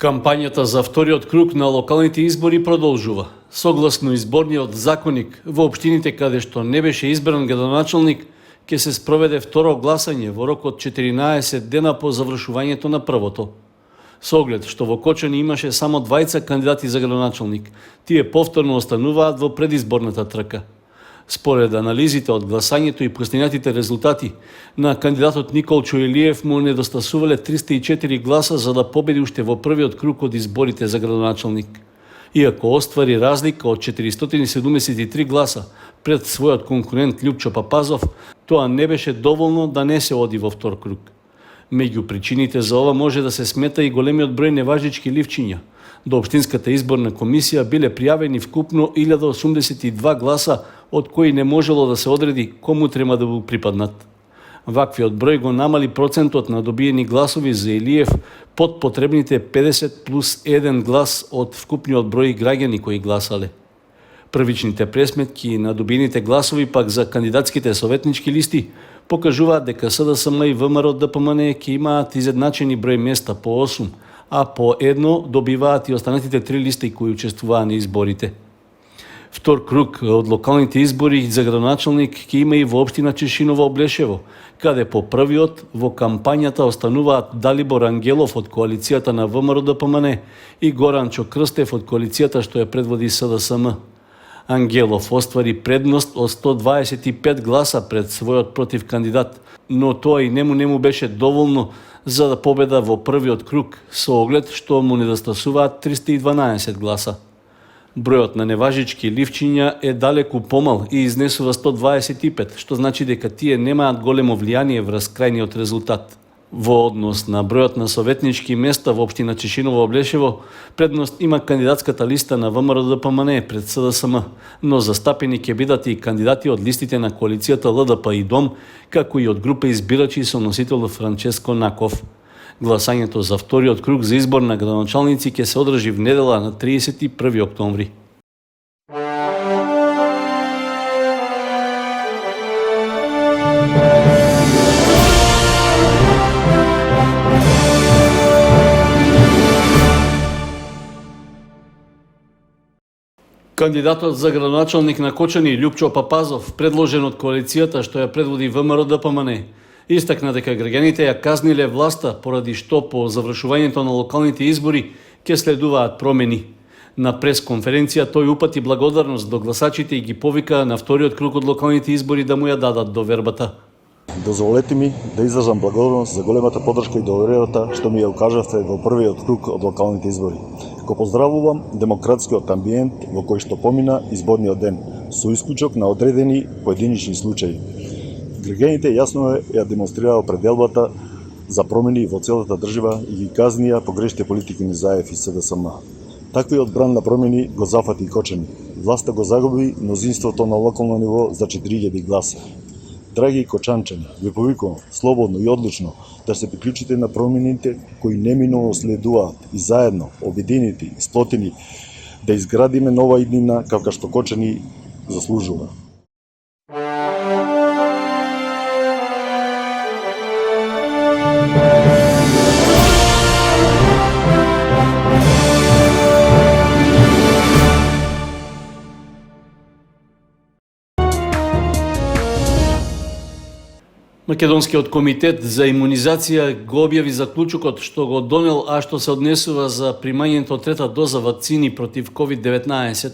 Кампањата за вториот круг на локалните избори продолжува. Согласно изборниот законник, во општините каде што не беше избран градоначалник, ќе се спроведе второ гласање во рок од 14 дена по завршувањето на првото. Со оглед што во Кочани имаше само двајца кандидати за градоначалник, тие повторно остануваат во предизборната трка. Според анализите од гласањето и постигнатите резултати, на кандидатот Николчо Илиев му недостасувале 304 гласа за да победи уште во првиот круг од изборите за градоначалник. Иако оствари разлика од 473 гласа пред својот конкурент Љупчо Папазов, тоа не беше доволно да не се оди во втор круг. Меѓу причините за ова може да се смета и големиот број неважнички ливчиња. До Општинската изборна комисија биле пријавени вкупно 1082 гласа, од кои не можело да се одреди кому треба да му припаднат. Ваквиот број го намали процентот на добиени гласови за Илиев под потребните 50 плюс 1 глас од вкупниот број граѓани кои гласале. Првичните пресметки на добиените гласови пак за кандидатските советнички листи покажуваат дека СДСМ и ВМРО ДПМН ќе имаат изедначени број места по 8, а по едно добиваат и останатите 3 листи кои учествуваа на изборите. Втор круг од локалните избори за градоначалник ќе има и во општина Чешиново Облешево, каде по првиот во кампањата остануваат Далибор Ангелов од коалицијата на ВМРО ДПМН и Горанчо Крстев од коалицијата што ја предводи СДСМ. Ангелов оствари предност од 125 гласа пред својот против кандидат, но тоа и нему беше доволно за да победа во првиот круг, со оглед што му недостасуваат 312 гласа. Бројот на неважички ливчиња е далеку помал и изнесува 125, што значи дека тие немаат големо влијание врз крајниот резултат. Во однос на бројот на советнички места во општина Чешиново Облешево, предност има кандидатската листа на ВМРО ДПМН пред СДСМ, но застапени ќе бидат и кандидати од листите на коалицијата ЛДП и ДОМ, како и од група избирачи со носител Франческо Наков. Гласањето за вториот круг за избор на градоначалници ќе се одржи в недела на 31 октомври. Кандидатот за градоначалник на Кочани Љупчо Папазов, предложен од коалицијата што ја предводи ВМРО ДПМН, истакна дека граѓаните ја казниле власта поради што по завршувањето на локалните избори ќе следуваат промени. На пресконференција тој упати благодарност до гласачите и ги повика на вториот круг од локалните избори да му ја дадат довербата. Дозволете ми да изразам благодарност за големата поддршка и довербата што ми ја укажавте во првиот круг од локалните избори. Го поздравувам демократскиот амбиент во кој што помина изборниот ден, со исклучок на одредени поединични случаи. Граѓаните јасно ја демонстрираа пределбата за промени во целата држава и ги казнија погрешните политики на ЗАЕФ и СДСМ. Таквиот бран на промени го зафати и Кочани. Власта го загуби мнозинството на локално ниво за 4000 гласа. Драги кочанчани, ви повикувам слободно и одлучно да се приклучите на промените кои неминовно следуваат и заедно, обединети и сплотени, да изградиме нова иднина како што Кочани заслужува. Македонскиот комитет за имунизација го објави заклучокот што го донел, а што се однесува за примањето трета доза вакцини против COVID-19.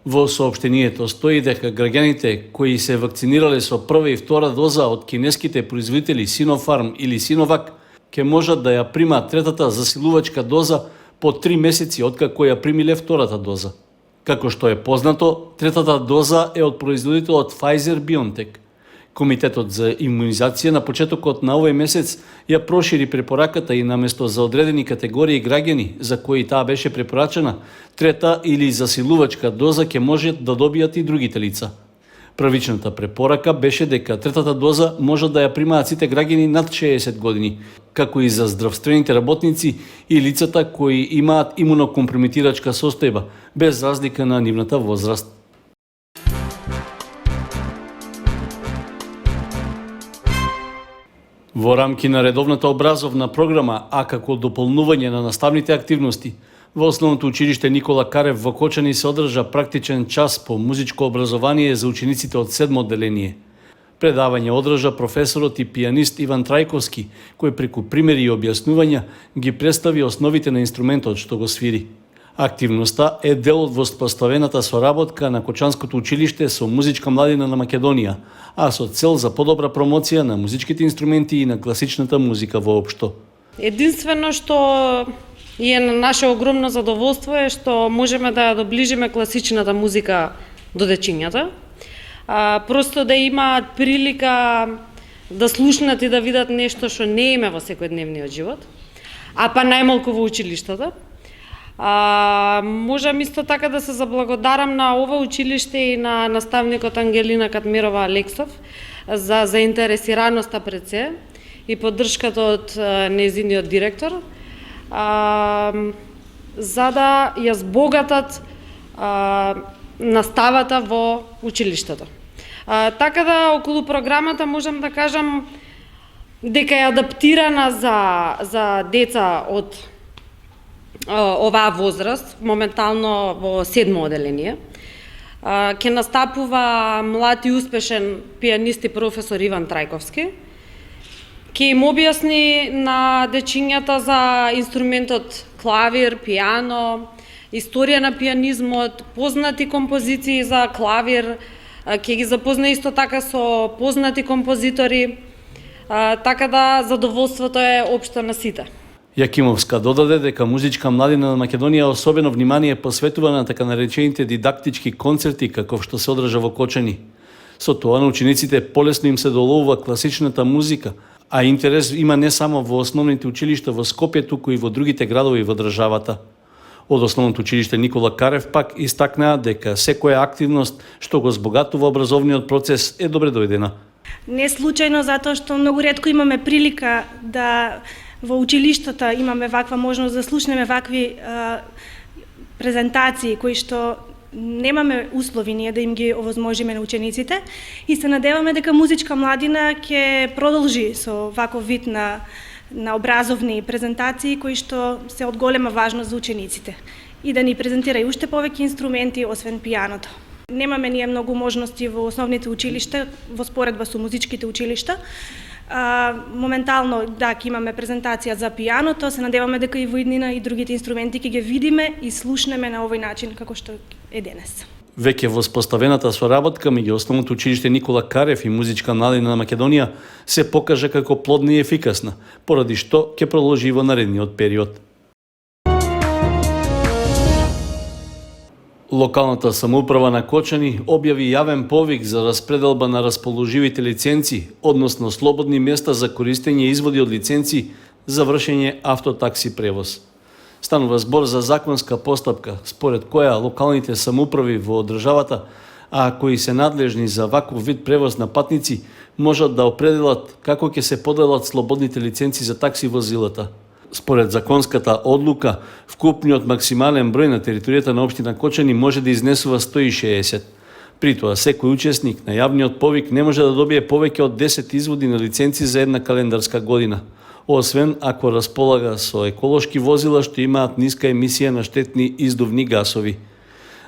Во соопштението стои дека граѓаните кои се вакцинирале со прва и втора доза од кинеските производители Синофарм или Синовак ќе можат да ја примаат третата засилувачка доза по 3 месеци откако ја примиле втората доза. Како што е познато, третата доза е од производителот Pfizer-BioNTech. Комитетот за имунизација на почетокот на овој месец ја прошири препораката и наместо за одредени категории граѓани за кои таа беше препорачена, трета или засилувачка доза ќе можат да добијат и другите лица. Првичната препорака беше дека третата доза може да ја примаат сите граѓани над 60 години, како и за здравствените работници и лицата кои имаат имунокомпромитирачка состојба, без разлика на нивната возраст. Во рамки на редовната образовна програма, а како дополнување на наставните активности, во Основното училиште Никола Карев во Кочани се одржа практичен час по музичко образование за учениците од 7 одделение. Предавање одржа професорот и пианист Иван Трајковски, кој преку примери и објаснувања ги представи основите на инструментот што го свири. Активноста е дел од воспоставената соработка на Кочанското училиште со музичка младина на Македонија, а со цел за подобра промоција на музичките инструменти и на класичната музика воопшто. Единствено што е на наше огромно задоволство е што можеме да ја доближиме класичната музика до дечињата. Просто да имаат прилика да слушнат и да видат нешто што не име во секојдневниот живот, а па најмалку во училиштата. Можам исто така да се заблагодарам на ова училиште и на наставникот Ангелина Катмирова Алексов за заинтересираноста пред се и поддршката од нејзиниот директор, за да ја збогатат наставата во училиштето. Така да околу програмата можам да кажам дека е адаптирана за деца од оваа возраст, моментално во 7 одделение. Ќе настапува млад и успешен пианист и професор Иван Трајковски. Ќе им објасни на дечињата за инструментот клавир, пиано, историја на пианизмот, познати композиции за клавир, ќе ги запозна исто така со познати композитори, така да задоволството е општо на сите. Јакимовска додаде дека музичка младина на Македонија особено внимание посветува на така наречените дидактички концерти каков што се одржа во Кочани. Со тоа на учениците полесно им се доловува класичната музика, а интерес има не само во основните училишта во Скопје, туку и во другите градови во државата. Од Основното училиште Никола Карев пак истакнаа дека секоја активност што го збогатува образовниот процес е добре дојдена. Не случајно затоа што многу ретко имаме прилика да во училиштата имаме ваква можност да слушнеме вакви презентации кои што немаме услови ние да им ги овозможиме на учениците и се надеваме дека музичка младина ќе продолжи со ваков вид на образовни презентации кои што се од голема важност за учениците и да ни презентира и уште повеќе инструменти освен пианото. Немаме ние многу можности во основните училишта во споредба со музичките училишта. Моментално ќе имаме презентација за пианото, се надеваме дека и во иднина и другите инструменти ќе ги видиме и слушнеме на овој начин како што е денес. Веќе воспоставената соработка меѓу Основното училиште Никола Карев и музичка младина на Македонија се покажа како плодна и ефикасна, поради што ќе продолжи во наредниот период. Локалната самоуправа на Кочани објави јавен повик за распределба на расположивите лиценци, односно слободни места за користење изводи од лиценци за вршење автотакси превоз. Станува збор за законска постапка, според која локалните самоуправи во државата, а кои се надлежни за ваков вид превоз на патници, можат да определат како ќе се поделат слободните лиценци за такси возилата. Според законската одлука, вкупниот максимален број на територијата на општина Кочани може да изнесува 160. При тоа, секој учесник на јавниот повик не може да добие повеќе од 10 изводи на лиценци за една календарска година, освен ако располага со еколошки возила што имаат ниска емисија на штетни издувни гасови.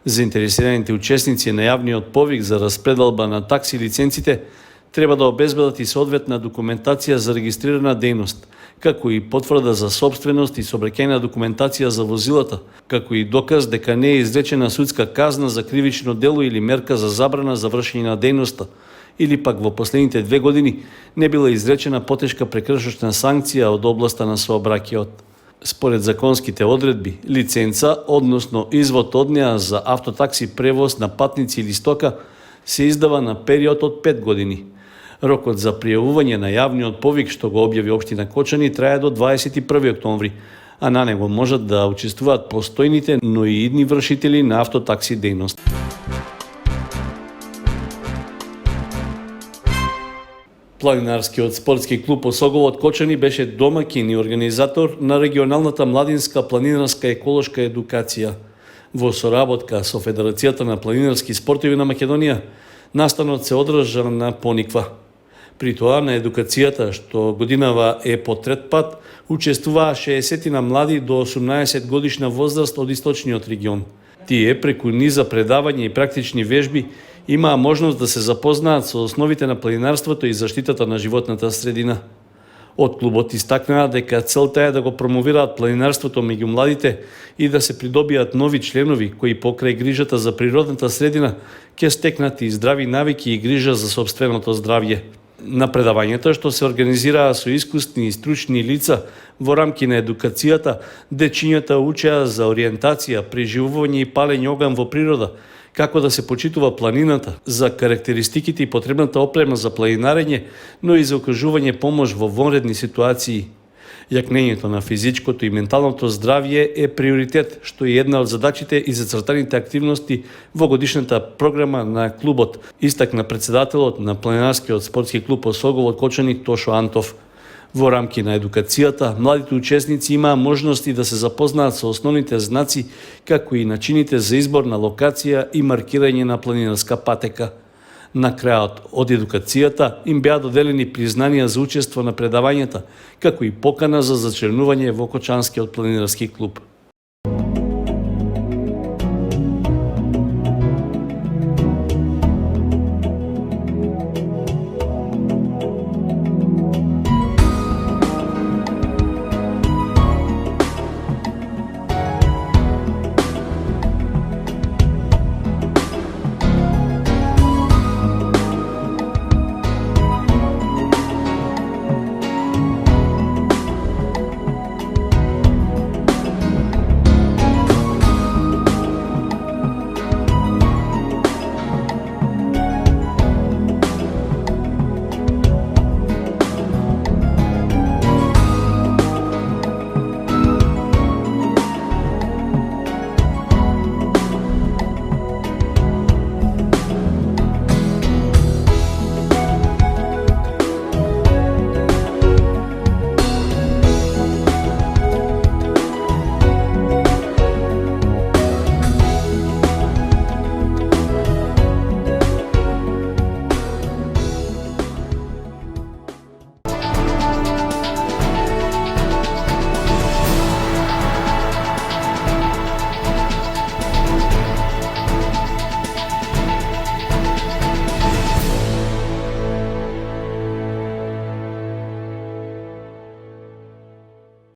Заинтересираните учесници на јавниот повик за распределба на такси лиценците треба да обезбедат и соодветна документација за регистрирана дејност, како и потврда за собственост и сообраќајна документација за возилата, како и доказ дека не е изречена судска казна за кривично дело или мерка за забрана за вршење на дејноста, или пак во последните 2 години не била изречена потешка прекршочна санкција од областа на сообраќајот. Според законските одредби, лиценца, односно извод од неа за автотакси превоз на патници или стока, се издава на период од 5 години. Рокот за пријавување на јавниот повик што го објави општина Кочани трае до 21 октомври, а на него можат да учествуваат постојните, но и идни вршители на автотакси дејност. Планинарскиот спортски клуб Осоговот Кочани беше домаќин и организатор на регионалната младинска планинарска еколошка едукација. Во соработка со Федерацијата на планинарски спортови на Македонија, настанот се одржа на Пониква. При тоа на едукацијата, што годинава е по трет пат, учествуваа 60 млади до 18 годишна возраст од источниот регион. Тие, преку низа предавања и практични вежби, имаа можност да се запознаат со основите на планинарството и заштитата на животната средина. Од клубот истакнаа дека целта е да го промовираат планинарството меѓу младите и да се придобијат нови членови кои покрај грижата за природната средина ќе стекнат и здрави навики и грижа за сопственото здравје. На предавањето, што се организираа со искусни и стручни лица во рамки на едукацијата, дечињата учеа за ориентација, преживување и палење оган во природа, како да се почитува планината, за карактеристиките и потребната опрема за планинарење, но и за окажување помош во вонредни ситуации. Јакнењето на физичкото и менталното здравје е приоритет, што е една од задачите и зацртаните активности во годишната програма на клубот, истакна председателот на планинарскиот спортски клуб Осоговот Кочани Тошо Антов. Во рамки на едукацијата, младите учесници имаа можности да се запознаат со основните знаци, како и начините за избор на локација и маркирање на планинарска патека. На крајот од едукацијата им беа доделени признанија за учество на предавањата, како и покана за зачленување во Кочанскиот планинарски клуб.